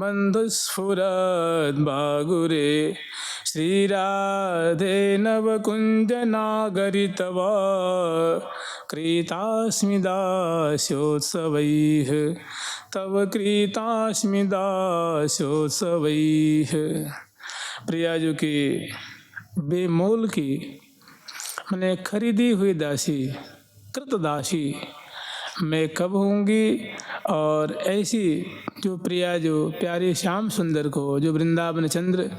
बंधुस्फुरद बागुरे श्रीराधे नवकुंज नागरी तव कृतास्मि दास्योत्सवैः तव कृतास्मि दास्योत्सवैः। प्रियाजू की बेमोल की मैंने खरीदी हुई दासी, कृत दासी मैं कब होंगी। और ऐसी जो प्रिया जो प्यारे श्याम सुंदर को जो वृंदावन चंद्र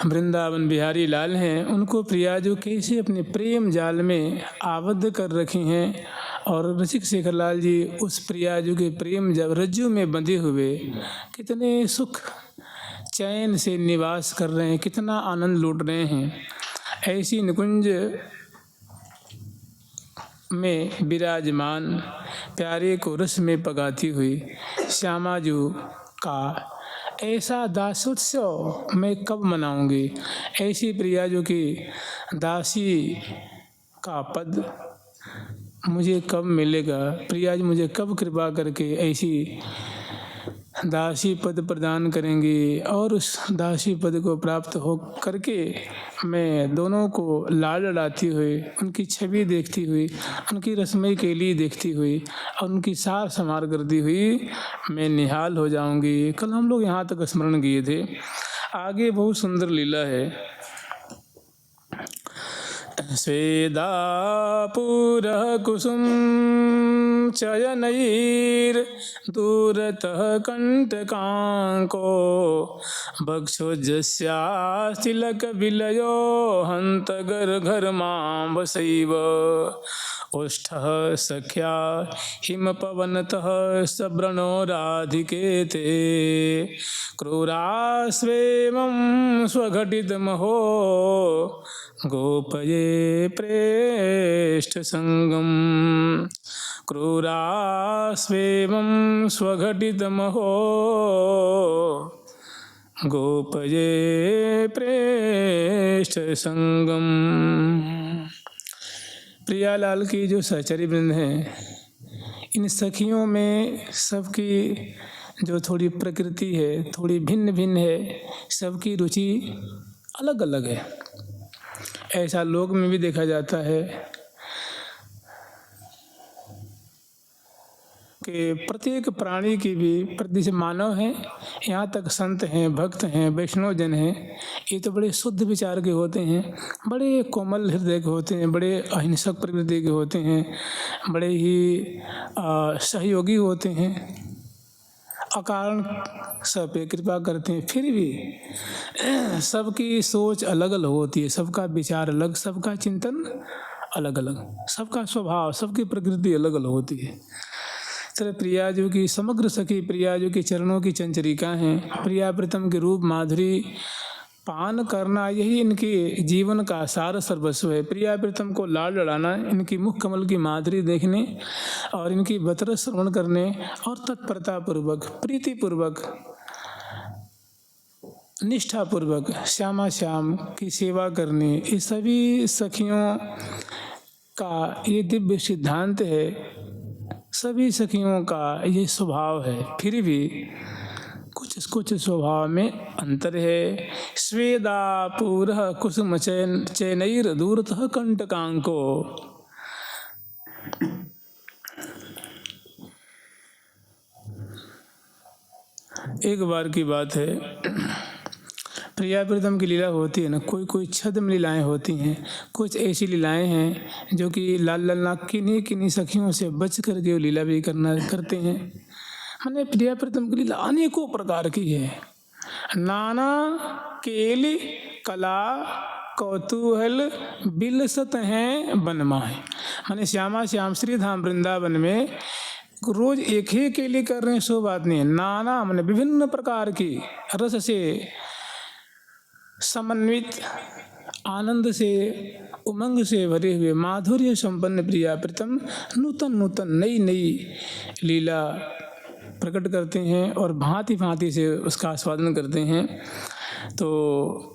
वृंदावन बिहारी लाल हैं, उनको प्रिया जो कैसे अपने प्रेम जाल में आबद्ध कर रखी हैं। और रसिक शेखर लाल जी उस प्रिया जो के प्रेम जब रज्जू में बंधे हुए कितने सुख चैन से निवास कर रहे हैं, कितना आनंद लूट रहे हैं। ऐसी निकुंज में विराजमान प्यारे को रस में पगाती हुई श्यामाजू का ऐसा दासोत्सव मैं कब मनाऊंगी। ऐसी प्रियाजू की दासी का पद मुझे कब मिलेगा। प्रियाजू मुझे कब कृपा करके ऐसी दासी पद प्रदान करेंगी। और उस दासी पद को प्राप्त हो करके मैं दोनों को लाड लड़ाती हुई, उनकी छवि देखती हुई, उनकी रस्मई केली देखती हुई और उनकी सार संवार करती हुई मैं निहाल हो जाऊंगी। कल हम लोग यहाँ तक स्मरण किए थे, आगे बहुत सुंदर लीला है। स्वेदापुरः कुसुम चयनैर्दूरतः कण्टकाङ्को भक्षोजस्यास्तिलकविलयो हन्तगर्घर्माम्बसैव ओष्ठः सख्या हिमपवनतः सव्रणो राधिके ते क्रूरास्वेमं स्वघटितमहो गोपये प्रेष्ठसङ्गम् क्रूरास्वेमं स्वघटितमहो गोपये प्रेष्ठसङ्गम्। प्रियालाल की जो सहचरी वृंद हैं, इन सखियों में सबकी जो थोड़ी प्रकृति है, थोड़ी भिन्न भिन्न है, सबकी रुचि अलग अलग है। ऐसा लोक में भी देखा जाता है कि प्रत्येक प्राणी की भी प्रति से मानव हैं, यहाँ तक संत हैं, भक्त हैं, वैष्णव जन हैं, ये तो बड़े शुद्ध विचार के होते हैं, बड़े कोमल हृदय के होते हैं, बड़े अहिंसक प्रकृति के होते हैं, बड़े ही सहयोगी होते हैं, अकारण सब पे कृपा करते हैं। फिर भी सबकी सोच अलग अलग होती है, सबका विचार अलग, सबका चिंतन अलग अलग, सबका स्वभाव, सबकी प्रकृति अलग अलग होती है। तरह प्रियाजू की समग्र सखी प्रियाजू की चरणों की चंचरिका हैं। प्रिया प्रीतम के रूप माधुरी पान करना यही इनके जीवन का सार सर्वस्व है। प्रिया प्रीतम को लाड लड़ाना, इनकी मुख कमल की माधुरी देखने और इनकी बतर श्रवण करने और तत्परता पूर्वक, प्रीति पूर्वक, निष्ठा पूर्वक श्यामा श्याम की सेवा करने, ये सभी सखियों का ये दिव्य सिद्धांत है। सभी सखियों का ये स्वभाव है। फिर भी कुछ कुछ स्वभाव में अंतर है। स्वेदापुरः कुसुम चैनैर्दूरतः कण्टकाङ्को। एक बार की बात है, प्रिया प्रीतम की लीला होती है ना, कोई कोई छद्म लीलाएं होती हैं, कुछ ऐसी लीलाएं हैं जो कि लाल लाल किन्हीं किन्हीं सखियों से बच कर के लीला भी करते हैं। मैंने प्रिया प्रीतम की लीला अनेकों प्रकार की है। नाना केली कला कौतूहल बिलसत हैं बनमा है। मैंने श्यामा श्याम श्री धाम वृंदावन में रोज एक ही केली कर रहे हैं, सो बात नहीं है। नाना मैंने विभिन्न प्रकार की रस से समन्वित, आनंद से, उमंग से भरे हुए माधुर्य संपन्न प्रिया प्रीतम नूतन नूतन नई नई लीला प्रकट करते हैं और भांति भांति से उसका आस्वादन करते हैं। तो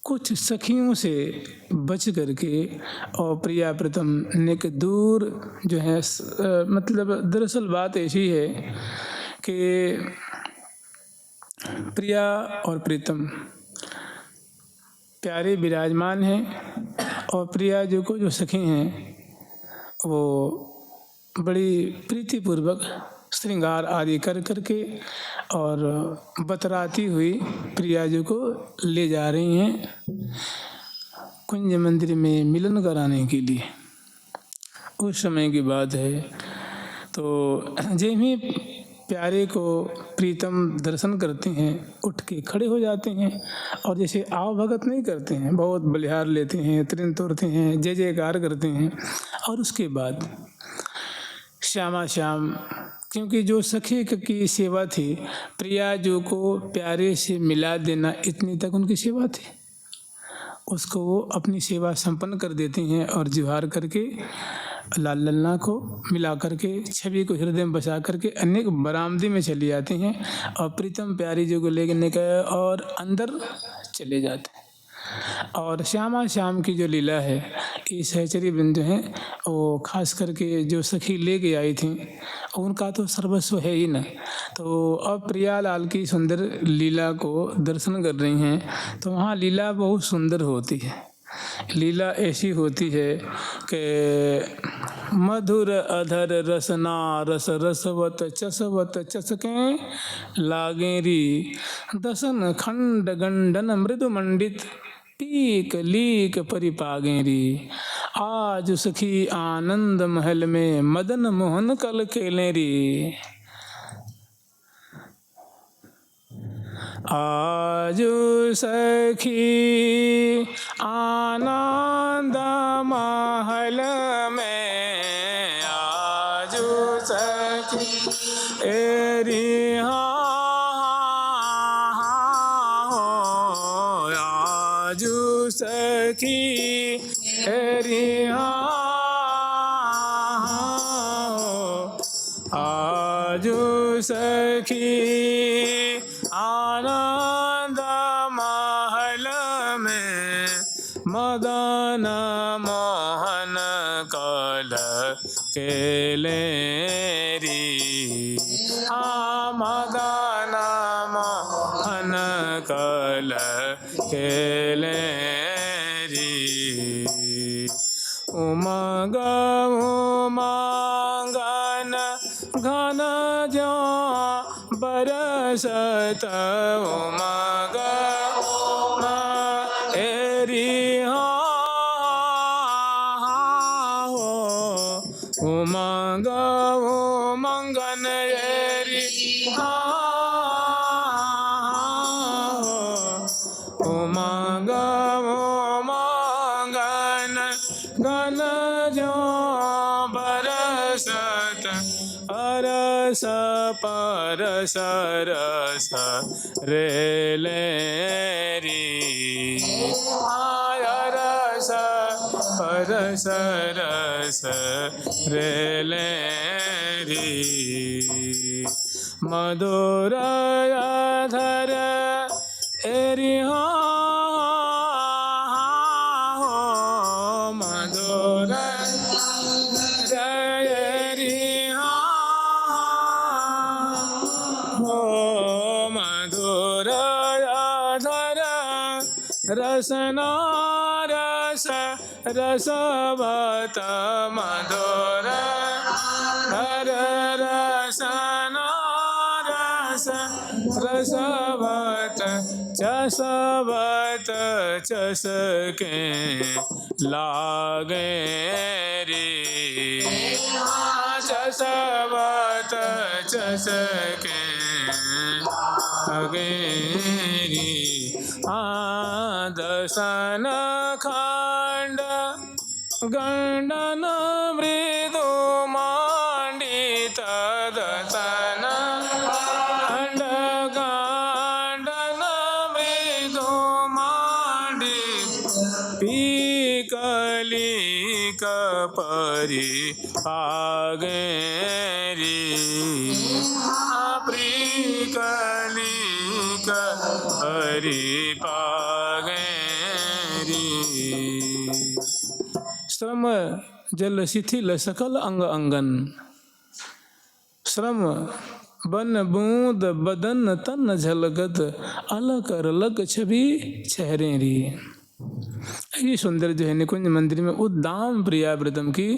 कुछ सखियों से बच करके और प्रिया प्रीतम ने के दूर जो है, मतलब दरअसल बात ऐसी है कि प्रिया और प्रीतम प्यारे विराजमान हैं और प्रिया जो को जो सखी हैं वो बड़ी प्रीतिपूर्वक श्रृंगार आदि कर करके और बतराती हुई प्रिया जी को ले जा रही हैं कुंज मंदिर में मिलन कराने के लिए। उस समय की बात है। तो जब ही प्यारे को प्रीतम दर्शन करते हैं उठ के खड़े हो जाते हैं और जैसे आव भगत नहीं करते हैं, बहुत बलिहार लेते हैं, त्रिन तोड़ते हैं, जय जयकार करते हैं। और उसके बाद श्यामा श्याम, क्योंकि जो सखी की सेवा थी, प्रिया जो को प्यारे से मिला देना, इतनी तक उनकी सेवा थी। उसको वो अपनी सेवा संपन्न कर देती हैं और जुहार करके लाल लल्ला को मिला करके छवि को हृदय में बसा करके अनेक बरामदी में चली जाती हैं और प्रीतम प्यारी जो को लेकर निकल और अंदर चले जाते हैं। और श्यामा श्याम की जो लीला है, ये सहचरी वृंद जो हैं वो खास करके जो सखी लेके आई थी उनका तो सर्वस्व है ही ना। तो अब प्रियालाल की सुंदर लीला को दर्शन कर रही हैं तो वहाँ लीला बहुत सुंदर होती है। लीला ऐसी होती है कि मधुर अधर रसना रस रसवत चसवत चसकें लागेरी दसन खंड गंडन मृदु मंडित पीक लीक परिपागेरी। आज सखी आनंद महल में मदन मोहन कल खेलेरी। आज सखी आनंद महल में, आज सखी एरी आज सखी एरी आज सखी आनंद महल में मदन मोहन कल केलेरी। मदन मोहन कल केलेरी। उमंग उमंगन घन जो बरसत उमंग एरी उमंग उमंगन एरी उमंग उमंगन घन जो बरसत अरस परस रस रेलेरी। रस परस रस रेलेरी। मधुर धर एरी मधुर रसना रस रसवत मधुर हर रसना रस रसवत चसवत चसके लागेरी। चसवत चसके लागेरी। दसन खंड गंडन मृदु मंडित दसन खंड गंडन मृदु मंडित पीकली कपरी आगेरी। प्रीकली कपरी श्रम जल शिथिल सकल अंग अंगन। श्रम बन बूंद बदन तन झलकत अलक रलक छवि चेहरे री। ये सुंदर जो है निकुंज मंदिर में उद्दाम प्रियाव्रतम की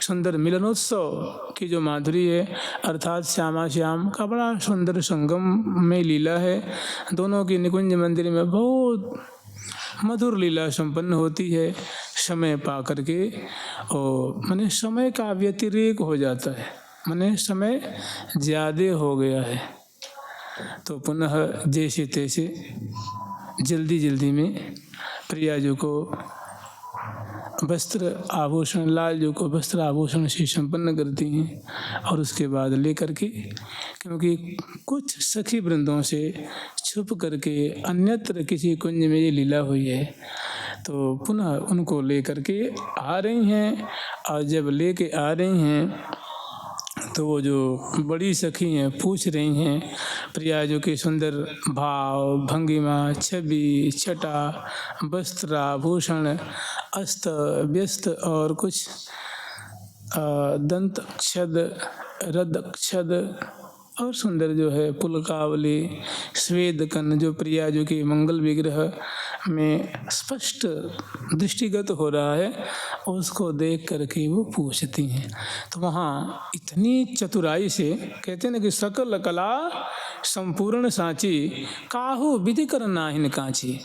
सुंदर मिलनोत्सव की जो माधुरी है, अर्थात श्यामा श्याम का बड़ा सुंदर संगम में लीला है। दोनों की निकुंज मंदिर में बहुत मधुर लीला संपन्न होती है समय पा करके, और माने समय का व्यतिरेक हो जाता है, माने समय ज़्यादा हो गया है तो पुनः जैसे तैसे जल्दी जल्दी में प्रियाजू को वस्त्र आभूषण, लालजू को वस्त्र आभूषण से संपन्न करती हैं और उसके बाद लेकर के, क्योंकि कुछ सखी वृंदों से छुप करके अन्यत्र किसी कुंज में ये लीला हुई है, तो पुनः उनको लेकर के आ रही हैं। और जब लेके आ रही हैं तो वो जो बड़ी सखी हैं पूछ रही हैं प्रियाजू के सुंदर भाव, भंगिमा, छवि, छटा, वस्त्र आभूषण, अस्त व्यस्त और कुछ दंत क्षद, रद क्षद और सुंदर जो है पुलकावली, स्वेद कन जो प्रियाजू के मंगल विग्रह में स्पष्ट दृष्टिगत हो रहा है, उसको देख करके वो पूछती हैं। तो वहाँ इतनी चतुराई से कहते हैं ना कि सकल कला संपूर्ण सांची, काहू विधि कर नाहिन कांची।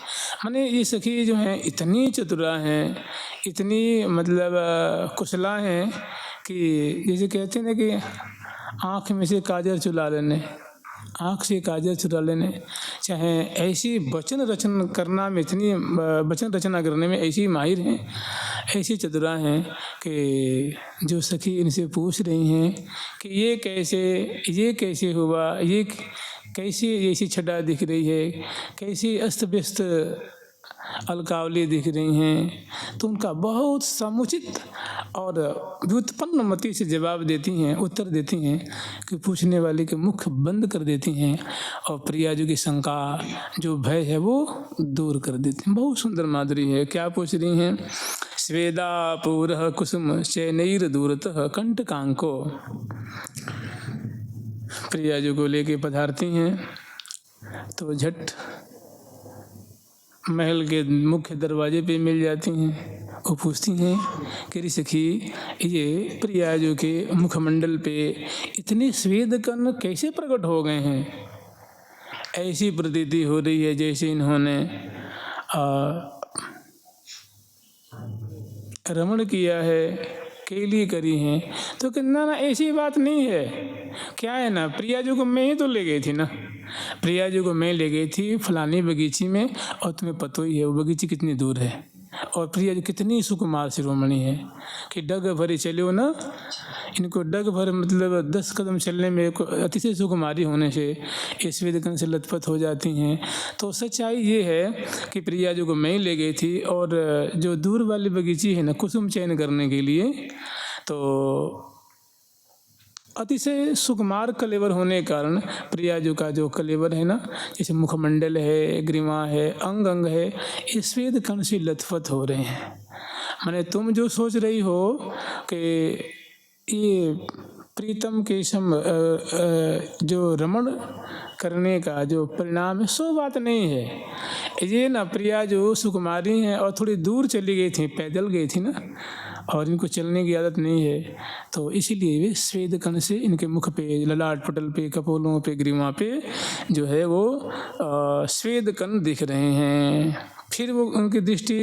माने ये सखी जो हैं इतनी चतुरा हैं, इतनी मतलब कुशला हैं कि जैसे कहते हैं ना कि आँख में से काजल चुरा लेने, आँख से काजल चुरा लेने, चाहे ऐसी वचन रचना करना में इतनी वचन रचना करने में ऐसी माहिर हैं, ऐसी चतुरा हैं कि जो सखी इनसे पूछ रही हैं कि ये कैसे हुआ, ये कैसी ऐसी छटा दिख रही है, कैसी अस्त व्यस्त अलकावली दिख रही हैं, तो उनका बहुत समुचित और व्युत्पन्न मति से जवाब देती हैं, उत्तर देती हैं कि पूछने वाले के मुख बंद कर देती हैं और प्रियाजू की शंका जो भय है वो दूर कर देती हैं। बहुत सुंदर माधुरी है। क्या पूछ रही हैं? स्वेदा पूरः कुसुम चैनैर दूरतः कंटकांको। प्रियाजू को लेके पधारती हैं तो झट महल के मुख्य दरवाजे पे मिल जाती हैं। वो पूछती हैं कि सखी ये प्रियाजू के मुखमंडल पे इतने स्वेद कण कैसे प्रकट हो गए हैं? ऐसी प्रतीति हो रही है जैसे इन्होंने रमण किया है, केली करी हैं। तो कहना ना ऐसी बात नहीं है, क्या है ना, प्रियाजू को मैं ही तो ले गई थी ना, प्रियाजू को मैं ले गई थी फलानी बगीची में, और तुम्हें पता ही है वो बगीची कितनी दूर है, और प्रियाजू कितनी सुकुमार शिरोमणि है कि डग भरी चलो ना, इनको डग भर मतलब 10 कदम चलने में अतिशय सुकुमारी होने से इस वेदकन से लथपथ हो जाती हैं। तो सच्चाई ये है कि प्रियाजू को मैं ही ले गई थी, और जो दूर वाली बगीची है ना कुसुम चयन करने के लिए, तो अतिशय सुकुमार कलेवर होने के कारण प्रियाजू का जो कलेवर है ना, जैसे मुखमंडल है, ग्रीवा है, अंग अंग है, ये स्वेद कण से लथपथ हो रहे हैं। माने तुम जो सोच रही हो कि ये प्रीतम के सम जो रमण करने का जो परिणाम है सो बात नहीं है। ये ना प्रियाजू सुकुमारी हैं और थोड़ी दूर चली गई थी, पैदल गई थी ना, और इनको चलने की आदत नहीं है, तो इसीलिए वे स्वेद कण से इनके मुख पे, ललाट पटल पे, कपोलों पे, ग्रीवा पे जो है वो स्वेद कण दिख रहे हैं। फिर वो उनकी दृष्टि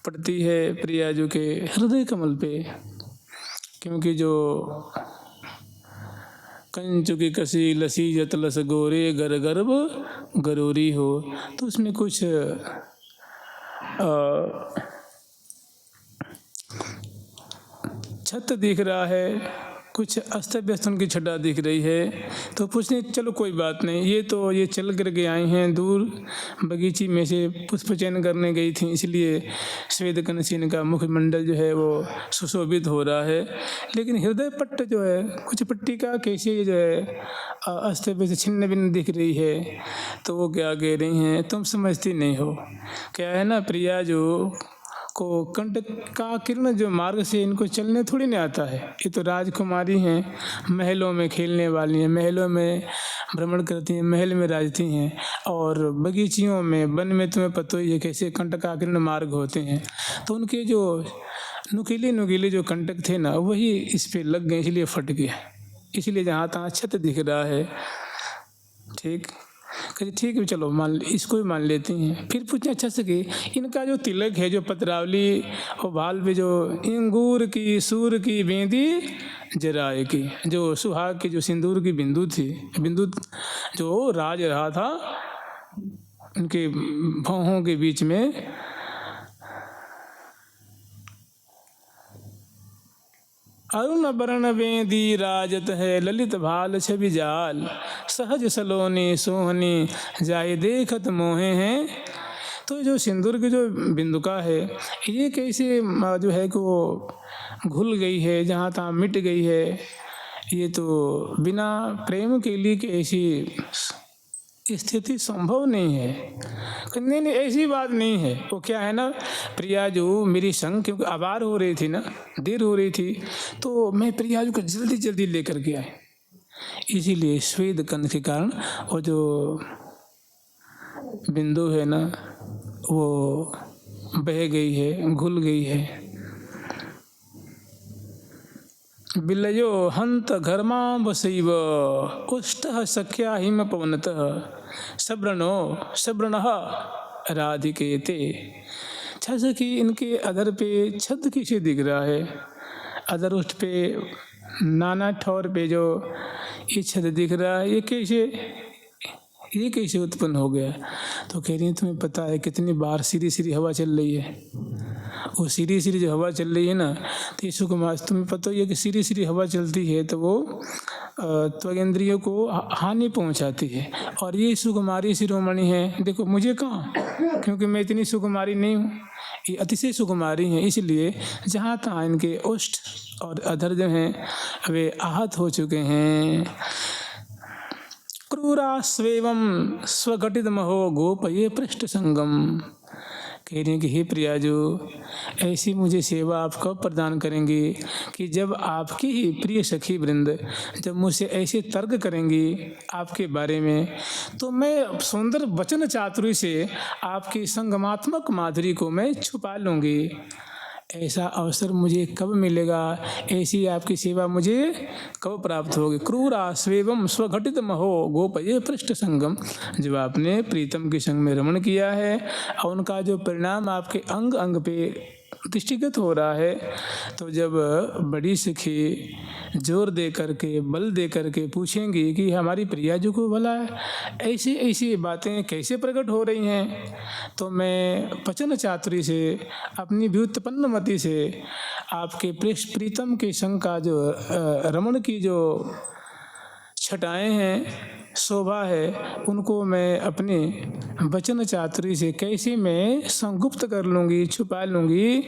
पड़ती है प्रियाजू के हृदय कमल पे, क्योंकि जो कंचुकी कसी लसी जतलस गोरे गर गर्भ गरोरी हो, तो उसमें कुछ छत दिख रहा है, कुछ अस्त व्यस्त उनकी छटा दिख रही है। तो पूछने चलो कोई बात नहीं, ये चल कर के आई हैं, दूर बगीची में से पुष्प चयन करने गई थी, इसलिए स्वेद कण से इनका मुखमंडल जो है वो सुशोभित हो रहा है, लेकिन हृदय पट्ट जो है कुछ पट्टी का कैसे जो है अस्त व्यस्त छिन्न भिन्न दिख रही है। तो वो क्या कह रही हैं, तुम समझती नहीं हो, क्या है ना प्रियाजू को कंटक का किरण जो मार्ग से इनको चलने थोड़ी नहीं आता है। ये तो राजकुमारी हैं, महलों में खेलने वाली हैं, महलों में भ्रमण करती हैं, महल में राजती हैं, और बगीचियों में, वन में तुम्हें पता ही है कैसे कंटक का किरण मार्ग होते हैं। तो उनके जो नुकीले नुकीले जो कंटक थे ना, वही इस पे लग गए, इसलिए फट गया, इसलिए जहाँ तहाँ छत दिख रहा है। ठीक, कहते ठीक है चलो मान, इसको भी मान लेती हैं। फिर पूछते अच्छा से कि इनका जो तिलक है, जो पत्रावली और बाल पे जो इंगूर की सूर की बेंदी जराए की, जो सुहाग की जो सिंदूर की बिंदु थी, बिंदु जो राज रहा था उनके भौहों के बीच में, अरुण वर्ण बेदी राजत है, ललित भाल छवि जाल, सहज सलोनी सोहनी जाए देखत मोहे हैं। तो जो सिंदूर की जो बिंदुका है, ये कैसे जो है कि वो घुल गई है, जहाँ तहाँ मिट गई है, ये तो बिना प्रेम के लिए कि ऐसी स्थिति संभव नहीं है। नहीं नहीं, ऐसी बात नहीं है। वो क्या है ना, प्रियाजू मेरी संग, क्योंकि आवार हो रही थी ना, देर हो रही थी, तो मैं प्रियाजू को जल्दी जल्दी लेकर के आए, इसीलिए स्वेद कंध के कारण वो जो बिंदु है ना, वो बह गई है, घुल गई है। बिलयो हंत घर्मा बसैव उष्टः सख्या हिम पवनतः सब्रणो सब्रणः राधिकेते। जैसे कि इनके अधर पे छद किसे दिख रहा है, अधर उष्ट पे नाना ठौर पे जो ये छद दिख रहा है, ये कैसे उत्पन्न हो गया। तो कह रही है तुम्हें पता है कितनी बार सीधी सीधी हवा चल रही है, वो सीधी सीधी जो हवा चल रही है ना, तो ये सुकुमार, तुम्हें पता ही है कि सीधी सीधी हवा चलती है तो वो त्वगेंद्रियों को हानि पहुंचाती है। और ये सुकुमारी शिरोमणि है, देखो मुझे कहाँ, क्योंकि मैं इतनी सुकुमारी नहीं हूँ, ये अतिशय सुकुमारी हैं, इसलिए जहाँ तहाँ इनके ओष्ठ और अधर जो हैं वे आहत हो चुके हैं। क्रूरा स्वेवम स्वघटित महो गोपये पृष्ठ संगम। कह रही हैं कि हे प्रियाजू, ऐसी मुझे सेवा आप कब प्रदान करेंगी कि जब आपकी ही प्रिय सखी वृंद जब मुझसे ऐसे तर्क करेंगी आपके बारे में, तो मैं सुंदर वचन चातुरी से आपकी संगमात्मक माधुरी को मैं छुपा लूँगी। ऐसा अवसर मुझे कब मिलेगा, ऐसी आपकी सेवा मुझे कब प्राप्त होगी। क्रूरा स्वेवम स्वघटित महो गोपये पृष्ठ संगम। जब आपने प्रीतम के संग में रमण किया है और उनका जो परिणाम आपके अंग अंग पे दृष्टिगत हो रहा है, तो जब बड़ी सखी जोर दे करके, बल दे करके पूछेंगी कि हमारी प्रियाजू को भला ऐसी ऐसी बातें कैसे प्रकट हो रही हैं, तो मैं पचन चातुरी से, अपनी व्युत्पन्न मति से आपके प्रीतम के संग का जो रमण की जो छटाएं हैं, शोभा है, उनको मैं अपने वचन चातुरी से कैसे मैं संगुप्त कर लूँगी, छुपा लूँगी,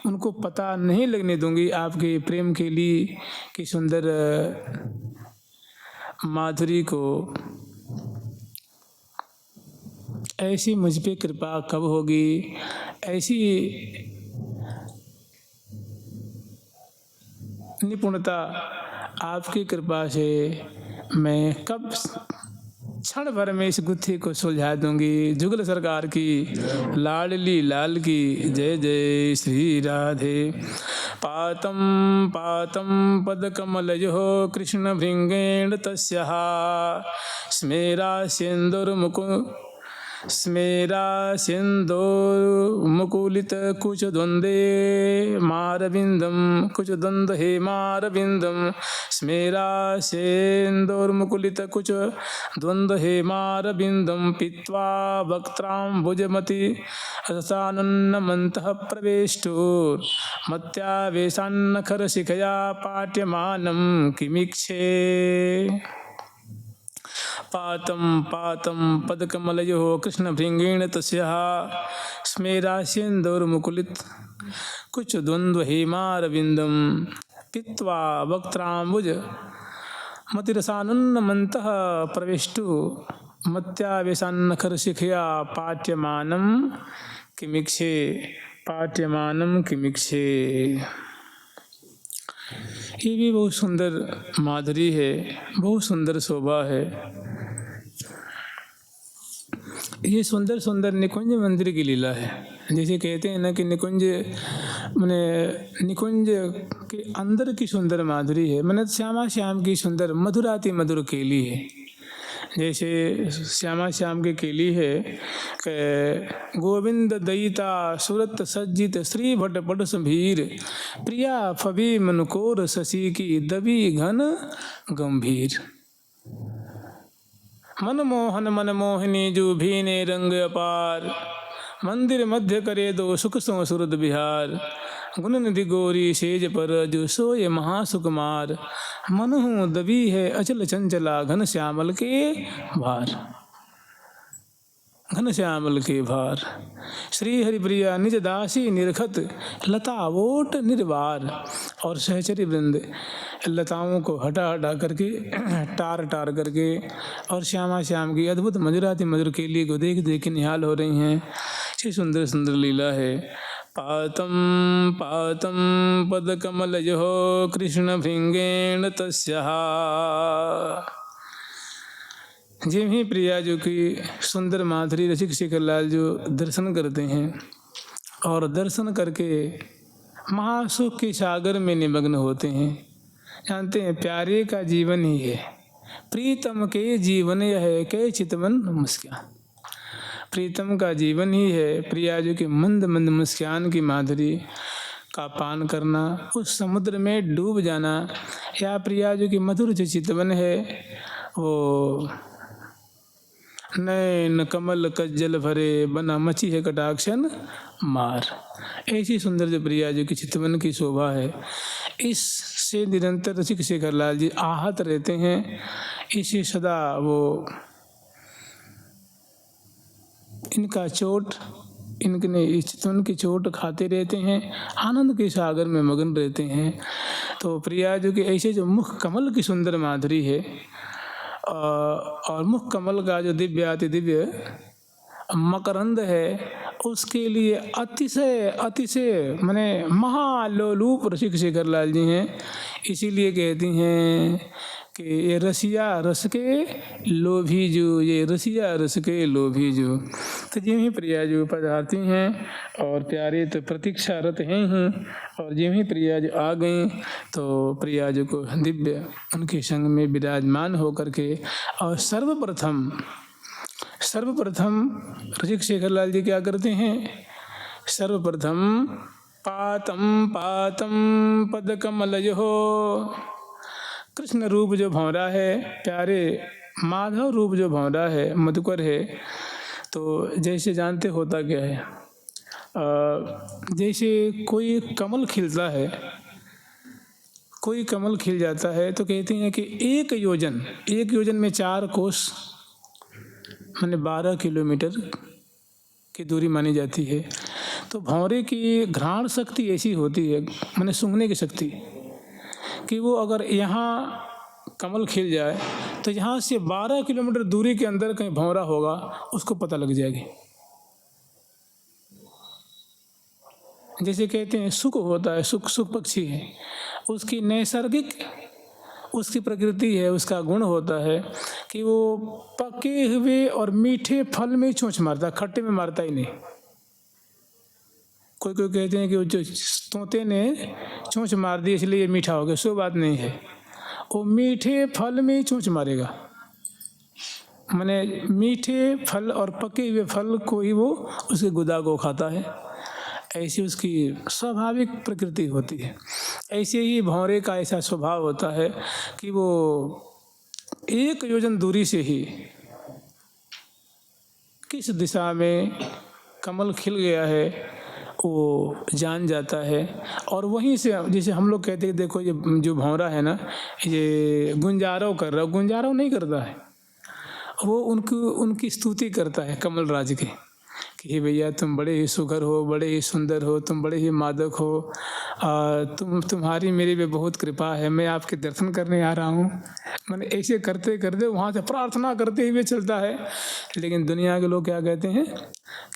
उनको पता नहीं लगने दूँगी आपके प्रेम के लिए कि सुंदर माधुरी को। ऐसी मुझ पे कृपा कब होगी, ऐसी निपुणता आपकी कृपा से मैं कब क्षण भर में इस गुत्थी को सुलझा दूंगी। जुगल सरकार की लाडली लाल की जय जय श्री राधे। पातम पातम पद कमलयो कृष्ण भृंगेण तस्याः स्मेरा सिंदूरमुकुलित कुच द्वंद्वे मारविंदम कुच द्वंद्व हे मारविंदम स्मेरा सिंदूरमुकुलित कुच द्वंद्व हे मारविंदम पीत्वा वक्त्राम्बुजमति रसानन्नमन्तः प्रवेष्टुर् मत्यावेशान्नखरशिखया पाट्यमानं किमीक्षे। पातं पातं पदकमलयोः कृष्णभृङ्गेण तस्याः स्मेरास्यन्दौर्मुकुलित कुच द्वन्द्व हेमारविन्दं पीत्वा वक्त्राम्बुज मतिरसानन्नमन्तः प्रविष्टु मत्यावेशान्नखरशिखया पाट्यमानं किमीक्षे। पाट्यमानम किमिक्षे। ये भी बहुत सुंदर माधुरी है, बहुत सुंदर शोभा है। ये सुंदर सुंदर निकुंज मंदिर की लीला है। जैसे कहते हैं ना कि निकुंज मैंने निकुंज के अंदर की सुंदर माधुरी है, मैंने श्यामा श्याम की सुंदर मधुराति मधुर केली है। जैसे श्यामा श्याम की केली है कि गोविंद दयिता सुरत सज्जित श्री भट पट संभीर, प्रिया फबी मनकोर शशि की दबी घन गंभीर। मनमोहन मनमोहिनी जो भीने रंग अपार, मंदिर मध्य करे दो सुख सो सुरद बिहार। गुण निधि गोरी सेज पर जो सोए महासुकुमार, मनहु दबी है अचल चंचला घन श्यामल के भार। घन श्यामल के भार। श्री हरिप्रिया निज दासी निरखत, लता वोट निर्वार। और सहचरी वृंद लताओं को हटा हटा करके टार टार करके और श्यामा श्याम की अद्भुत मधुराति मधुर केली को देख देख के निहाल हो रही हैं। ये सुंदर सुंदर लीला है। पातम पातम पद कमल जो कृष्ण भृंगेण तस्याः। जिम ही प्रिया जो कि सुंदर माधुरी रसिक शेखर लाल जो दर्शन करते हैं और दर्शन करके महासुख के सागर में निमग्न होते हैं। जानते हैं प्यारे का जीवन ही है, प्रीतम के जीवन यह है के चितवन मुस्कान। प्रीतम का जीवन ही है प्रिया जो कि मंद मंद मुस्कान की माधुरी का पान करना, उस समुद्र में डूब जाना। या प्रिया जो कि मधुर जो चितवन है वो नैन कमल कज्जल भरे बना मची है कटाक्षन मार। ऐसी सुंदर जो प्रिया जो कि चितवन की शोभा है, इससे निरंतर रसिक शेखर लाल जी आहत रहते हैं। इसी सदा वो इनका चोट इनके इस चितवन की चोट खाते रहते हैं, आनंद के सागर में मगन रहते हैं। तो प्रिया जो कि ऐसे जो मुख कमल की सुंदर माधुरी है और मुख कमल का जो दिव्य अति दिव्य मकरंद है, उसके लिए अतिशय अतिशय माने महालोलूप रसिक शेखर लाल जी हैं। इसीलिए कहती हैं कि ये रसिया रस के लोभी जो, ये रसिया रस के लोभी जो। तो जिम ही प्रिया जो पधारती हैं और प्यारे तो प्रतीक्षारत हैं ही, और जिम ही प्रिया जो आ गई तो प्रिया जो को दिव्य उनके संग में विराजमान होकर के और सर्वप्रथम रसिक शेखर लाल जी क्या करते हैं? सर्वप्रथम पातम पातम पद कमलयो। कृष्ण रूप जो भंवरा है, प्यारे माधव रूप जो भंवरा है, मधुकर है। तो जैसे जानते होता क्या है, जैसे कोई कमल खिलता है, कोई कमल खिल जाता है तो कहते हैं कि एक योजन में 4 कोस माने 12 किलोमीटर की दूरी मानी जाती है। तो भंवरे की घ्राण शक्ति ऐसी होती है, माने सूंघने की शक्ति, कि वो अगर यहाँ कमल खिल जाए तो यहाँ से 12 किलोमीटर दूरी के अंदर कहीं भंवरा होगा, उसको पता लग जाएगी। जैसे कहते हैं सुख होता है, सुख पक्षी है, उसकी नैसर्गिक उसकी प्रकृति है, उसका गुण होता है कि वो पके हुए और मीठे फल में चोंच मारता है, खट्टे में मारता ही नहीं। कोई कहते हैं कि वो जो तोते ने चोंच मार दी इसलिए ये मीठा हो गया, सो बात नहीं है। वो मीठे फल में ही चोंच मारेगा, माने मीठे फल और पके हुए फल को ही वो उसके गुदा को खाता है। ऐसी उसकी स्वाभाविक प्रकृति होती है। ऐसे ही भंवरे का ऐसा स्वभाव होता है कि वो 1 योजन दूरी से ही किस दिशा में कमल खिल गया है वो जान जाता है। और वहीं से जैसे हम लोग कहते हैं देखो ये जो भंवरा है ना, ये गुंजारव कर रहा, गुंजारव नहीं करता है, वो उनकी स्तुति करता है कमल राज की कि भैया तुम बड़े ही सुघर हो, बड़े ही सुंदर हो, तुम बड़े ही मादक हो, तुम्हारी मेरे पे बहुत कृपा है, मैं आपके दर्शन करने आ रहा हूँ। मैंने ऐसे करते करते वहाँ से प्रार्थना करते हुए चलता है। लेकिन दुनिया के लोग क्या कहते हैं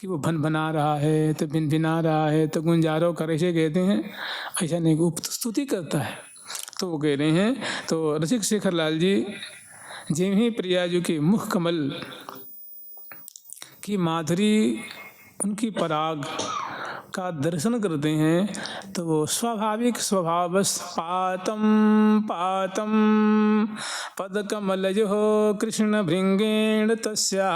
कि वो भन बना रहा है, तो भिन भिना रहा है, तो गुंजारो कर, ऐसे कहते हैं। ऐसा नहीं, वो स्तुति करता है। तो वो कह रहे हैं, तो रसिक शेखर लाल जी जिन ही प्रिया जी के मुख कमल की माधुरी, उनकी पराग का दर्शन करते हैं तो वो स्वाभाविक स्वभावस पातम पातम पदकमलजो कृष्ण भृंगेण तस्या।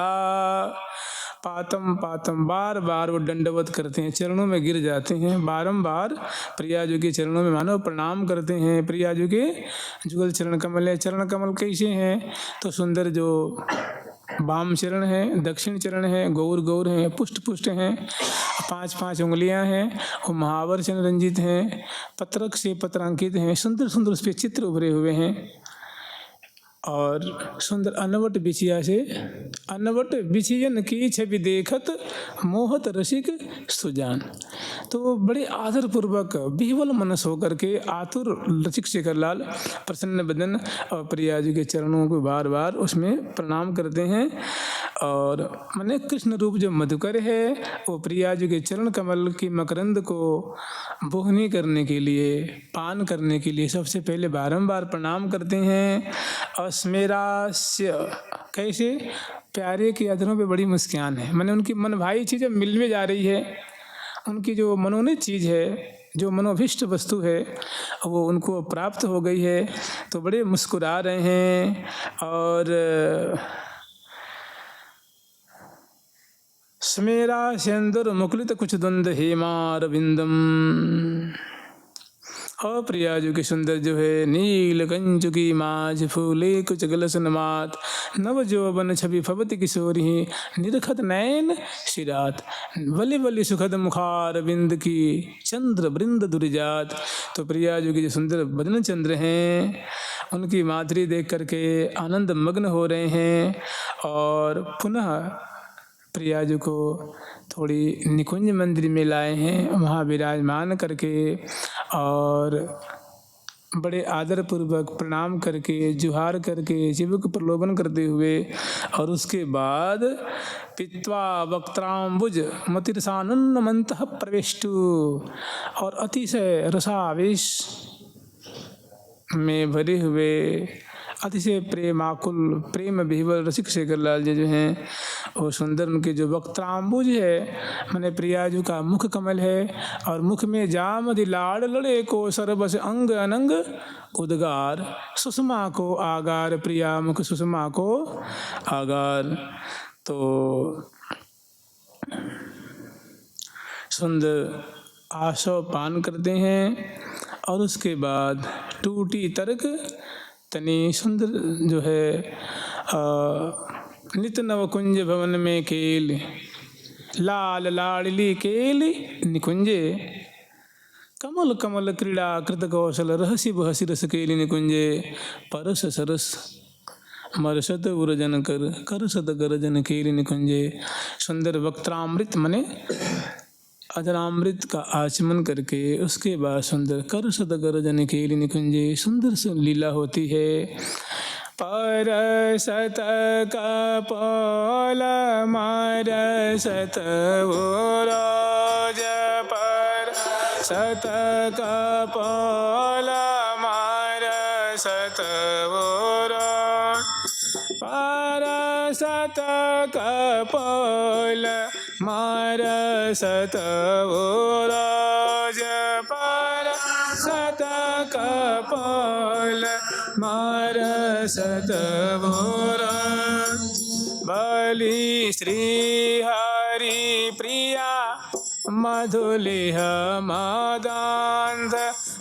पातम पातम, बार बार वो दंडवत करते हैं, चरणों में गिर जाते हैं, बारंबार प्रिया जी के चरणों में मानव प्रणाम करते हैं। प्रिया जी के जुगल चरण कमल है। चरण कमल कैसे हैं? तो सुंदर जो वाम चरण है, दक्षिण चरण है, गौर गौर हैं, पुष्ट पुष्ट हैं, 5-5 उंगलियां हैं, वो महावर चरण रंजित हैं, पत्रक से पत्रांकित हैं, सुंदर सुंदर उस पर चित्र उभरे हुए हैं। और सुंदर अनवट बिछिया से, अनवट बिछियन की छवि देखत मोहत रसिक सुजान। तो बड़े आदर पूर्वक विह्वल मनस होकर के आतुर रसिक शेखर लाल प्रसन्न बदन और प्रिया जी के चरणों को बार बार उसमें प्रणाम करते हैं। और मैंने कृष्ण रूप जो मधुकर है, वो प्रिया जी के चरण कमल की मकरंद को बोहनी करने के लिए, पान करने के लिए सबसे पहले बारंबार प्रणाम करते हैं। अस्मेरास्य, कैसे? प्यारे की अधरों पे बड़ी मुस्कान है, मैंने उनकी मन भाई चीज़ मिल में जा रही है, उनकी जो मनोनीत चीज़ है, जो मनोभिष्ट वस्तु है, वो उनको प्राप्त हो गई है, तो बड़े मुस्कुरा रहे हैं। और स्मेरा सेंदुर मुकुलित कुछ द्वंद हेमार बिंदम। और प्रिया जी की सुंदर जो है नील कंचु की माज फूले कुछ गलसन मात नव जोबन छवि फवती किशोरी निरखत नैन शिरात बलि बलि सुखद मुखार बिंद की चंद्र वृंद दुर्जात। तो प्रिया जी की जो सुंदर बदन चंद्र हैं, उनकी माधुरी देख करके आनंद मग्न हो रहे हैं। और पुनः प्रिया जी को थोड़ी निकुंज मंदिर में लाए हैं, वहाँ विराजमान करके और बड़े आदर पूर्वक प्रणाम करके, जुहार करके, जीवक प्रलोभन करते हुए, और उसके बाद पित्वा वक्त्राम्बुज मतिरसानुन्नमन्तः प्रविष्टु, और अतिशय रसावेश में भरे हुए अतिशय प्रेमाकुल प्रेम विह्वल रसिक शेखर लाल जी जो हैं, वो सुंदर उनके जो वक्त्राम्बुज है, मैंने प्रिया जी का मुख कमल है, और मुख में जामदि लाड़ लड़े को सरबस अंग अनंग उद्गार सुषमा को आगार, प्रिया मुख सुषमा को आगार। तो सुंदर आशव पान करते हैं, और उसके बाद टूटी तर्क तनी सुंदर जो है नित नव कुंज भवन में केल लाल लाडली केल निकुंजे कमल कमल क्रीड़ा कृत कौशल रहसी बहसी रस केली निकुंजे परस सरस मरसत उरजन कर सत गरजन केली निकुंजे। सुंदर वक्त्रामृत मने अधरामृत का आचमन करके उसके बाद सुंदर कर सत गरजन केली निकुंजे सुंदर से लीला होती है। परसत कपोल मरसत उरोज परसत कपोल मरसत उरोज परसत कपोल मरसत उरोज परसत कपोल मरसत उरोज बलि श्री हरि प्रिया मधुलिह मदान्ध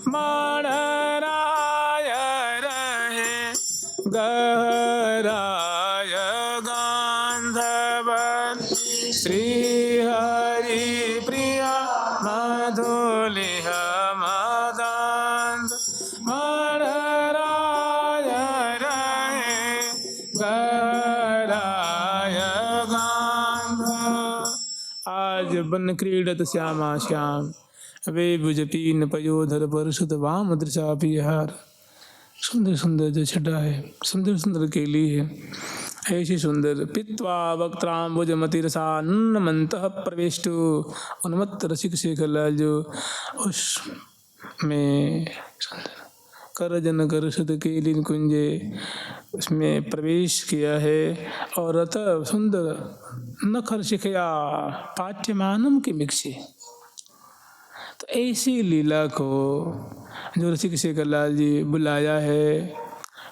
मणराय रहे गहराय गांधवन श्री हरि प्रिया मधुलिह मदान्ध मणराय रहे गहराय गांध। आज बन क्रीडत श्यामा श्याम वे भुजपीन पयोधर परसुत वाम दृशा विहार। सुंदर सुंदर जो छटा है, सुंदर सुंदर केली है, ऐसी सुंदर। पित्वा वक्त्राम्बुजमतिरसान्नमन्तः प्रवेष्टु उन्मत्त रसिक शेखरलाल जो उसमें कर जन कर सत केलिन कुंजे उसमें प्रवेश किया है। और अत सुंदर नखर शिखया पाठ्यमानम की मिक्षे। तो ऐसी लीला को जो रसिक शेखरलाल जी बुलाया है,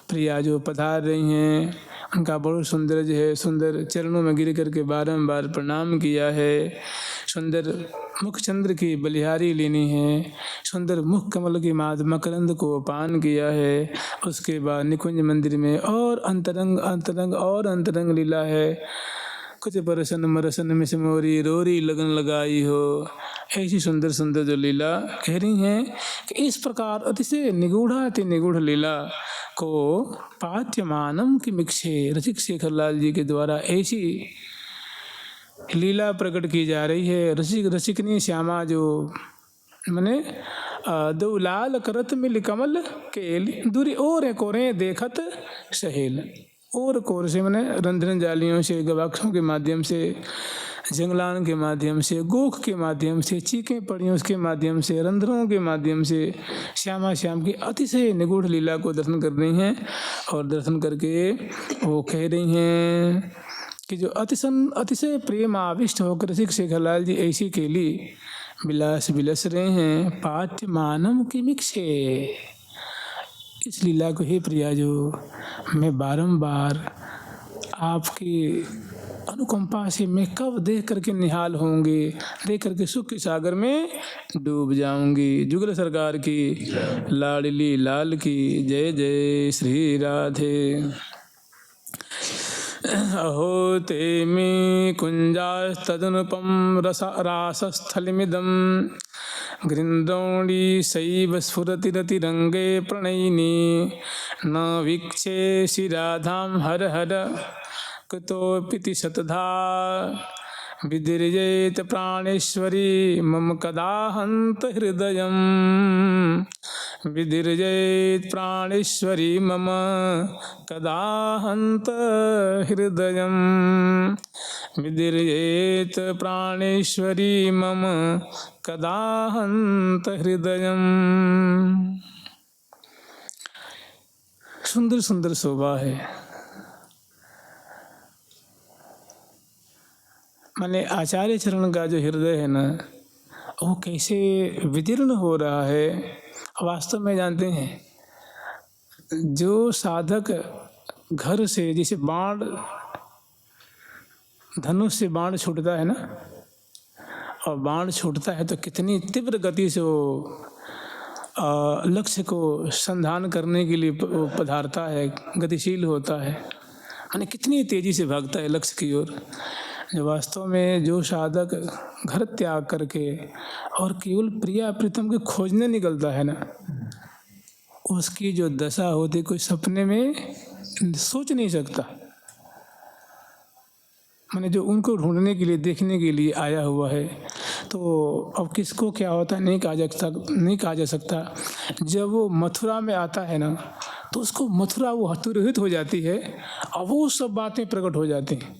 प्रिया जो पधार रही हैं, उनका बहुत सुंदर जो है, सुंदर चरणों में गिर करके बारंबार प्रणाम किया है। सुंदर मुख चंद्र की बलिहारी लेनी है, सुंदर मुख कमल की माद मकरंद को पान किया है। उसके बाद निकुंज मंदिर में और अंतरंग अंतरंग और अंतरंग लीला है। कुछ परसन मरसन में सिमोरी रोरी लगन लगाई हो, ऐसी सुंदर सुंदर जो लीला कह रही हैं कि इस प्रकार अतिशय निगूढ़ा अति निगूढ़ लीला को पाठ्यमानम की मिक्षे रसिक शेखरलाल जी के द्वारा ऐसी लीला प्रकट की जा रही है। रसिकनी श्यामा जो मने दो लाल करत मिल कमल केल दूरी और कोरे देखत सहेल। और कोर से मैंने रंध्रन जालियों से, गवाक्षों के माध्यम से, जंगलान के माध्यम से, गोख के माध्यम से, चीखें पड़ियों के माध्यम से, रंध्रों के माध्यम से श्यामा श्याम की अतिशय निगूढ़ लीला को दर्शन कर रही हैं। और दर्शन करके वो कह रही हैं कि जो अतिशय प्रेम आविष्ट होकर रसिक शेखरलाल जी ऐसी केली विलास विलस रहे हैं। पाठ्यमानम की मिक्षे, इस लीला को ही प्रिया जो मैं बारंबार आपकी अनुकंपा से मैं कब देख करके निहाल होंगी, देख करके सुख के सागर में डूब जाऊंगी। जुगल सरकार की लाडली लाल की जय जय श्री राधे। अहो ते मे कुंजास्तदनुपम रासस्थलमिदं गृन्दौणी शैव स्फुरतिरतिरङ्गे प्रणयिनी न वीक्षे श्रीराधां हर हर कुतोऽपि शतधा विदिर्येत प्राणेश्वरी मम कदा हन्त हृदयं। विदिर्येत प्राणेश्वरी मम कदा हन्त हृदयं। विदिर्येत प्राणेश्वरी मम कदा हन्त हृदयं। सुंदर सुंदर शोभा है। माने आचार्य चरण का जो हृदय है ना, वो कैसे विदीर्ण हो रहा है। वास्तव में जानते हैं, जो साधक घर से जैसे बाण, धनुष से बाण छूटता है ना, और बाण छूटता है तो कितनी तीव्र गति से वो लक्ष्य को संधान करने के लिए पधारता है, गतिशील होता है, यानी कितनी तेजी से भागता है लक्ष्य की ओर। वास्तव में जो साधक घर त्याग करके और केवल प्रिया प्रीतम के खोजने निकलता है ना, उसकी जो दशा होती कोई सपने में सोच नहीं सकता। मैंने जो उनको ढूंढने के लिए, देखने के लिए आया हुआ है, तो अब किसको क्या होता है नहीं कहा जा सकता। जब वो मथुरा में आता है ना, तो उसको मथुरा वो हतोत्साहित हो जाती है और वो सब बातें प्रकट हो जाती हैं।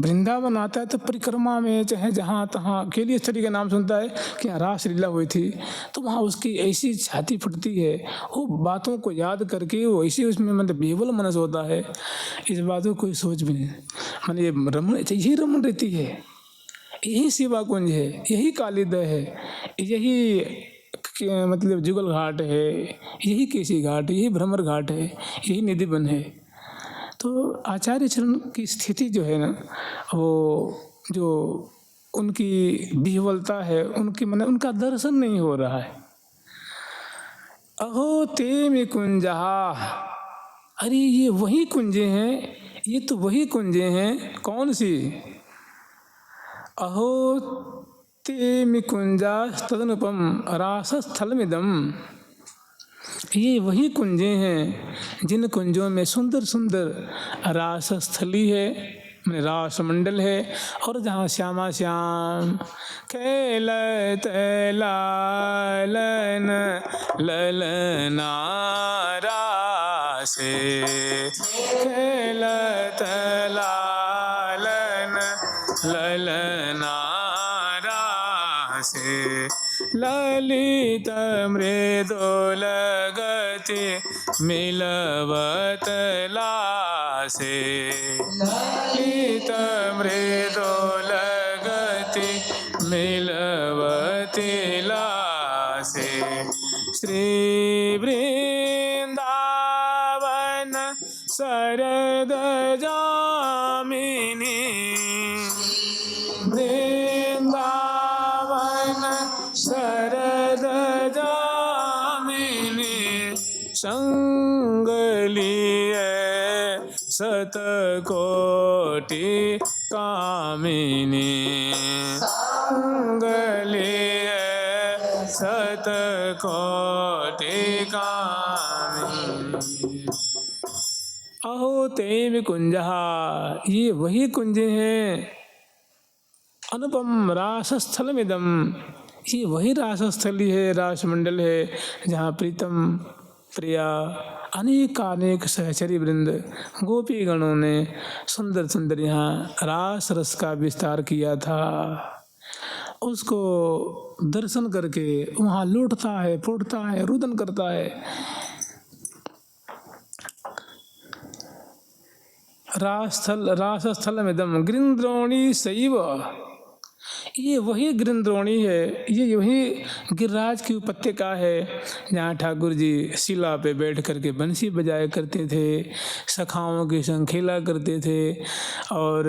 वृंदावन आता है तो परिक्रमा में चाहे जहाँ तहाँ केली स्थली का नाम सुनता है कि यहाँ रास लीला हुई थी, तो वहाँ उसकी ऐसी छाती फटती है, वो बातों को याद करके वो ऐसे उसमें मतलब बेवल मनस होता है। इस बात को कोई सोच भी नहीं, मतलब ये रमन, यही रमन रहती है, यही शिवा कुंज है, यही कालिदय है, यही मतलब जुगल घाट है, यही केसी घाट, यही भ्रमर घाट है, यही निधिवन है। तो आचार्य चरण की स्थिति जो है ना, वो जो उनकी विह्वलता है, उनकी मैंने उनका दर्शन नहीं हो रहा है। अहो ते में कुंजहा, अरे ये वही कुंजे हैं, ये तो वही कुंजे हैं। कौन सी? अहो ते में कुंजा तदनुपम रासस्थलमिदं, ये वही कुंजे हैं जिन कुंजों में सुंदर सुंदर रासस्थली है, मैंने रासमंडल है, और जहाँ श्यामा श्याम खेलत लालन ललना रासे, खेलत लालन ललना रासे, ललित मृदुल गति मिलवत लासे, ललित मृदुल गति मिलवत लासे, श्री वृंदावन शरद जामिनी, वृंदावन शरद जामिनी, संग लिए सतकोटि कामिनी, संग लिए सतकोटि कामिनी। अहो ते विकुंजहा, ये वही कुंज हैं, अनुपम रासस्थलमिदम, ये वही रासस्थली है, रासमंडल है, जहाँ प्रीतम प्रिया अनेक सहचरी वृंद गोपी गणों ने सुंदर सुंदर यहाँ रास रस का विस्तार किया था। उसको दर्शन करके वहाँ लौटता है, फूटता है, रुदन करता है। रासस्थल में दम गिरिंद्रोणी सैव, ये वही गिरिंद्रोणी है, ये वही गिरिराज की उपत्यका है, जहाँ ठाकुर जी शिला पे बैठ करके बंसी बजाया करते थे, सखाओं के संग खेला करते थे और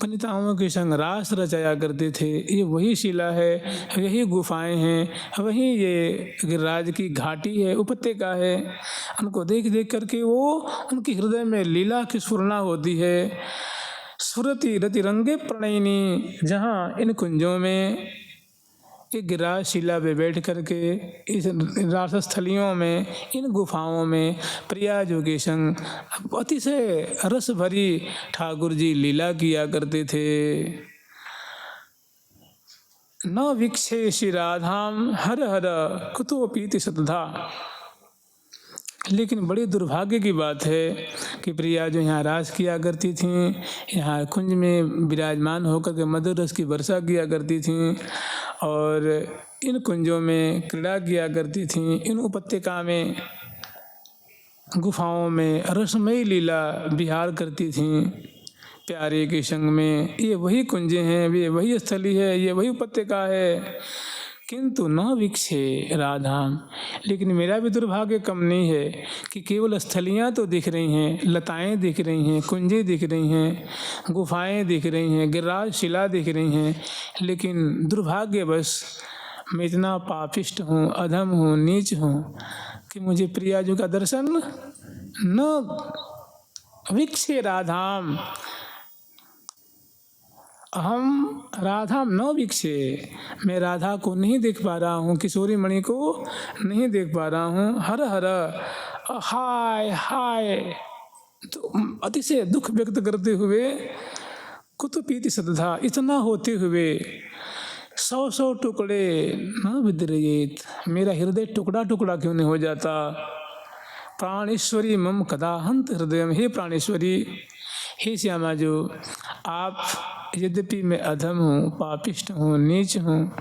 वनिताओं के संग रास रचाया करते थे। ये वही शिला है, यही गुफाएं हैं, वही ये गिरिराज की घाटी है, उपत्यका है। उनको देख देख करके वो उनके हृदय में लीला की स्फुरना होती है। सुरति रति रंगे प्रणयिनी, जहाँ इन कुंजों में एक गिरिराज शिला पे बैठ करके इस रासस्थलियों में, इन गुफाओं में प्रिया जो के संग अतिशय रस भरी ठाकुर जी लीला किया करते थे। न वीक्षे श्री राधाम हर हर कुतोपीति सतधा, लेकिन बड़ी दुर्भाग्य की बात है कि प्रिया जो यहाँ रास किया करती थीं, यहाँ कुंज में विराजमान होकर के मधुर रस की वर्षा किया करती थीं और इन कुंजों में क्रीड़ा किया करती थीं, इन उपत्यका में गुफाओं में रसमयी लीला विहार करती थीं प्यारे के संग में। ये वही कुंजे हैं, ये वही स्थली है, ये वही उपत्यका है, किंतु न वीक्षे राधाम। लेकिन मेरा भी दुर्भाग्य कम नहीं है कि केवल स्थलियाँ तो दिख रही हैं, लताएं दिख रही हैं, कुंजें दिख रही हैं, गुफाएं दिख रही हैं, गिरिराज शिला दिख रही हैं, लेकिन दुर्भाग्यवश मैं इतना पापिष्ट हूँ, अधम हूँ, नीच हूँ कि मुझे प्रियाजू का दर्शन न वीक्षे राधाम, हम राधा न वीक्षे, मैं राधा को नहीं देख पा रहा हूँ, किशोरी मणि को नहीं देख पा रहा हूँ। हर हर हाय हाय, तो अतिशय दुख व्यक्त करते हुए, कुतुपीति सतधा, इतना होते हुए 100 टुकड़े न विद्रयेत, मेरा हृदय टुकड़ा टुकड़ा क्यों नहीं हो जाता। प्राणेश्वरी मम कदा हंत हृदय, हे प्राणेश्वरी, हे श्यामा जो, आप यद्यपि मैं अधम हूँ, पापिष्ट हूँ, नीच हूँ,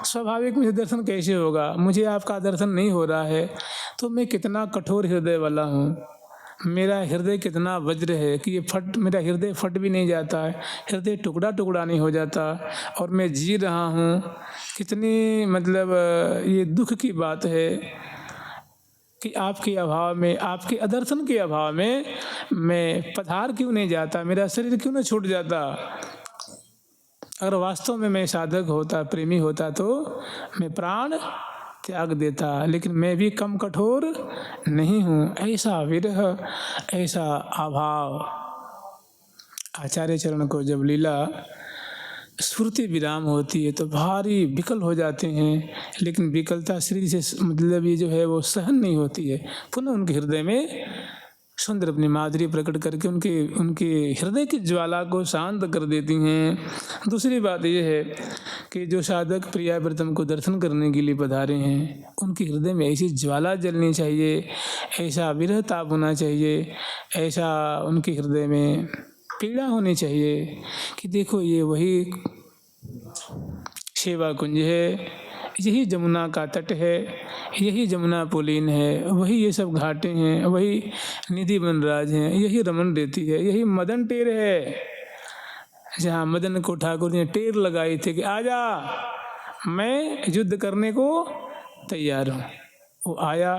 स्वाभाविक मुझे दर्शन कैसे होगा, मुझे आपका दर्शन नहीं हो रहा है, तो मैं कितना कठोर हृदय वाला हूँ, मेरा हृदय कितना वज्र है कि ये मेरा हृदय फट भी नहीं जाता है, हृदय टुकड़ा टुकड़ा नहीं हो जाता, और मैं जी रहा हूँ। कितनी मतलब ये दुख की बात है कि आपके अभाव में, आपके अदर्शन के अभाव में मैं पधार क्यों नहीं जाता, मेरा शरीर क्यों नहीं छूट जाता। अगर वास्तव में मैं साधक होता, प्रेमी होता, तो मैं प्राण त्याग देता, लेकिन मैं भी कम कठोर नहीं हूँ। ऐसा विरह, ऐसा अभाव। आचार्य चरण को जब लीला स्फूर्ति विराम होती है तो भारी विकल हो जाते हैं, लेकिन विकलता शरीर से मतलब ये जो है वो सहन नहीं होती है, पुनः उनके हृदय में सुंदर अपनी माधुरी प्रकट करके उनके हृदय की ज्वाला को शांत कर देती हैं। दूसरी बात यह है कि जो साधक प्रियाव्रतम को दर्शन करने के लिए पधारे हैं उनके हृदय में ऐसी ज्वाला जलनी चाहिए, ऐसा विरह ताप होना चाहिए, ऐसा उनके हृदय में पीड़ा होनी चाहिए कि देखो ये वही सेवा कुंज है, यही जमुना का तट है, यही जमुना पुलीन है, वही ये सब घाटें हैं, वही निधि वनराज हैं, यही रमन रेती है, यही मदन टेर है, जहाँ मदन को ठाकुर ने टेर लगाई थी कि आजा मैं युद्ध करने को तैयार हूँ। वो आया,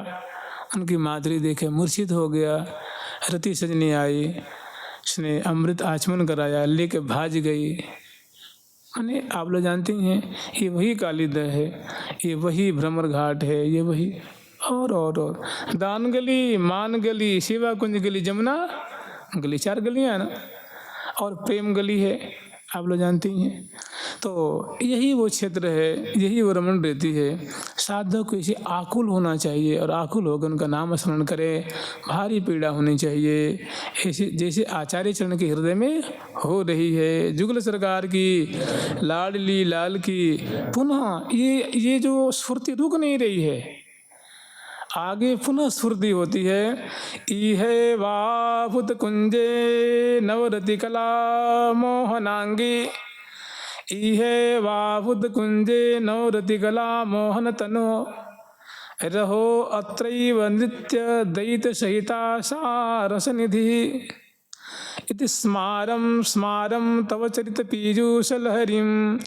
उनकी माधुरी देखे मूर्छित हो गया। रति सजनी आई, उसने अमृत आचमन कराया, लेके भाज गई। माने आप लोग जानते हैं ये वही कालीदह है, ये वही भ्रमर घाट है, ये वही और दान गली, मान गली, सेवा कुंज गली, जमुना गली, 4 गलियाँ ना, और प्रेम गली है, आप लोग जानते ही हैं। तो यही वो क्षेत्र है, यही वो रमन रहती है। साधक को इसे आकुल होना चाहिए और आकुल होकर उनका नाम स्मरण करे, भारी पीड़ा होनी चाहिए, ऐसे जैसे आचार्य चरण के हृदय में हो रही है। जुगल सरकार की लाडली लाल की पुनः ये जो स्फूर्ति रुक नहीं रही है, आगे पुनः स्फूर्ति होती है। इहे वापुत कुंजे नवरति कला मोहनांगी, इहे वापुत कुंजे नवरति कला मोहन तनो, रहो अत्रैव नृत्य दयित सहिता सा रसनिधि। इति स्मारं स्मारं तव चरित पीयूष लहरीं,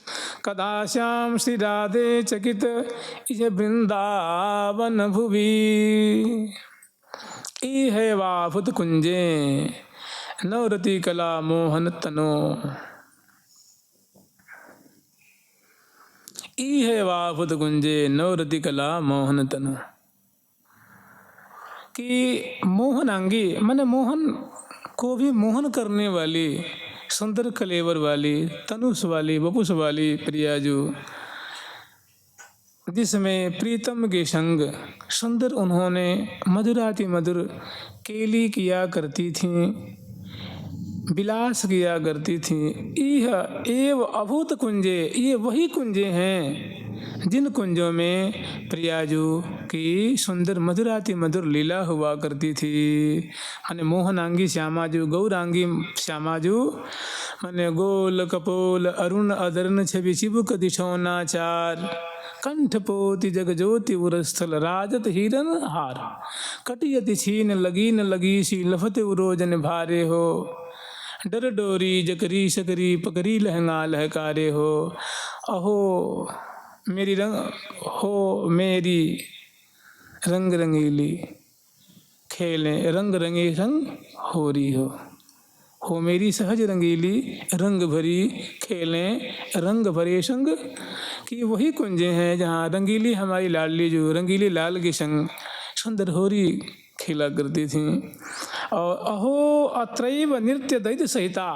कदा श्याम श्री राधे चकित इह वृंदावन भुवि। इह वापुत कुंजे नवरति कला मोहन तनो, इह वापुत कुंजे नवरति कला मोहन तनो। कि मोहनांगी माने मोहन को भी मोहन करने वाली, सुंदर कलेवर वाली, तनुष वाली, वपुष वाली प्रिया जो जिसमें प्रीतम के संग सुंदर उन्होंने मधुराति मधुर केली किया करती थीं, विलास किया करती थीं। यह एव अभूत कुंजे, ये वही कुंजे हैं जिन कुंजों में प्रियाजू की सुंदर मधुराति मधुर लीला हुआ करती थी। माने मोहनांगी श्यामाजू, गौरांगी श्यामाजू, माने गोल कपोल अरुण अदरन छवि चिबुक दिशोनाचार, कंठपोति जगज्योति उरस्थल राजत हिरन हार, कटियति छीन लगी न लगी सी लफत उरोजन भारे हो, डर डोरी जकरी शकरी पकड़ी लहंगा लहकारे हो। अहो मेरी मेरी रंग रंगीली खेलें रंग रंगे संग हो रही हो मेरी सहज रंगीली रंग भरी खेलें रंग भरे संग। कि वही कुंजे हैं जहाँ रंगीली हमारी लाडली जो रंगीली लाल के संग सुंदर होरी खेला करती थी। और अहो अत्रैव नृत्य दैत्य सहिता,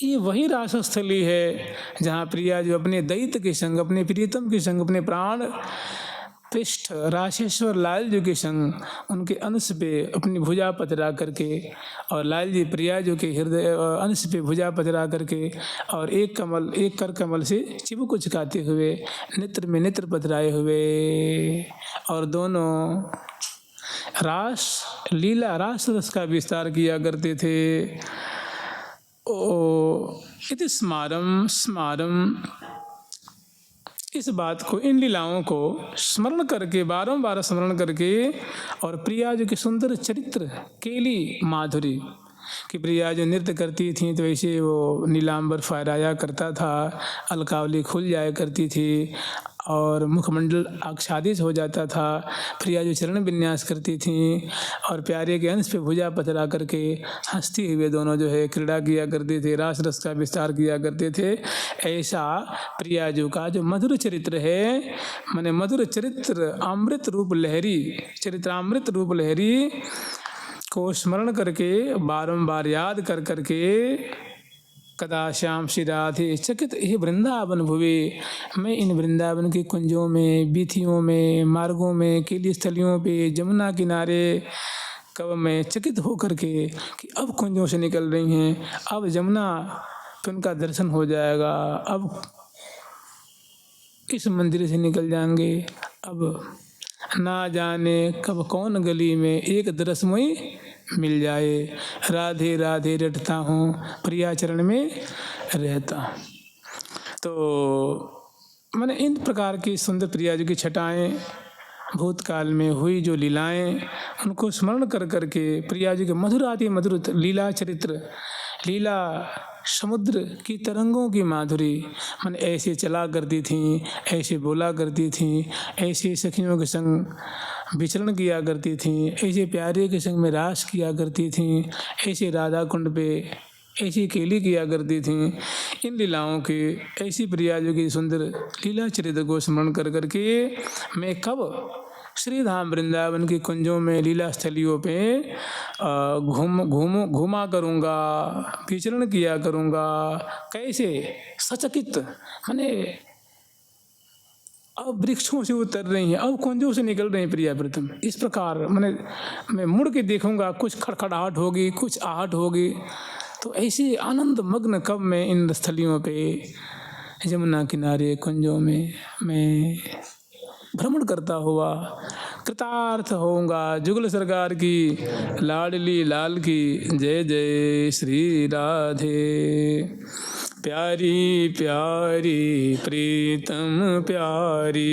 ये वही रासस्थली है जहाँ प्रिया जो अपने दैत्य के संग, अपने प्रीतम के संग, अपने प्राण पृष्ठ राशेश्वर लाल जी के संग उनके अंश पे अपनी भुजा पथरा करके, और लाल जी प्रिया जो के हृदय अंश पे भुजा पथरा करके और एक कर कमल से चिबुक को चुकाते हुए नेत्र में नेत्र पथराए हुए, और दोनों रास लीला रास रस का विस्तार किया करते थे। इति स्मारम स्मारम, इस बात को, इन लीलाओं को स्मरण करके, बारंबार स्मरण करके, और प्रिया जो की सुंदर चरित्र केली माधुरी कि प्रिया जो नृत्य करती थी तो ऐसे वो नीलांबर फहराया करता था, अलकावली खुल जाया करती थी और मुखमंडल आच्छादित हो जाता था। प्रिया जो चरण विन्यास करती थी और प्यारे के अंश पे भुजा पथरा करके हंसती हुए दोनों जो है क्रीड़ा किया करते थे, रास रस का विस्तार किया करते थे। ऐसा प्रिया जो का जो मधुर चरित्र है, माने मधुर चरित्र अमृत रूप लहरी, चरित्रामृत रूप लहरी को स्मरण करके, बारंबार याद कर करके, कदा श्याम श्री राधे चकित ये वृंदावन भुवे, मैं इन वृंदावन के कुंजों में, बीथियों में, मार्गों में, केली स्थलियों पे, जमुना किनारे कब मैं चकित होकर के कि अब कुंजों से निकल रही हैं, अब जमुना पे उनका दर्शन हो जाएगा, अब इस मंदिर से निकल जाएंगे, अब ना जाने कब कौन गली में एक दरस मुई मिल जाए, राधे राधे रटता हूँ प्रिया चरण में रहता हूँ। तो मैंने इन प्रकार की सुंदर प्रिया जी की छटाएँ, भूतकाल में हुई जो लीलाएं, उनको स्मरण कर करके प्रिया जी के मधुराति मधुर लीला चरित्र, लीला समुद्र की तरंगों की माधुरी, मन ऐसे चला करती थी, ऐसे बोला करती थी, ऐसे सखियों के संग विचरण किया करती थी, ऐसे प्यारे के संग में रास किया करती थी, ऐसे राधा कुंड पे ऐसी केली किया करती थी। इन लीलाओं की, ऐसी प्रिया जी की सुंदर लीला चरित्र को स्मरण कर करके मैं कब श्री धाम वृंदावन की कुंजों में, लीला स्थलियों पे घूमा करूँगा, विचरण किया करूँगा, कैसे सचकित, माने अब वृक्षों से उतर रही हैं, अब कुंजों से निकल रही हैं प्रिया प्रीतम, इस प्रकार मैंने मैं मुड़ के देखूंगा, कुछ खड़खड़ाहट होगी, कुछ आहट होगी, तो ऐसी आनंद मग्न कब मैं इन स्थलियों पे यमुना किनारे कुंजों में मैं भ्रमण करता हुआ कृतार्थ होऊंगा। जुगल सरकार की लाडली लाल की जय जय श्री राधे। प्यारी प्यारी प्रीतम प्यारी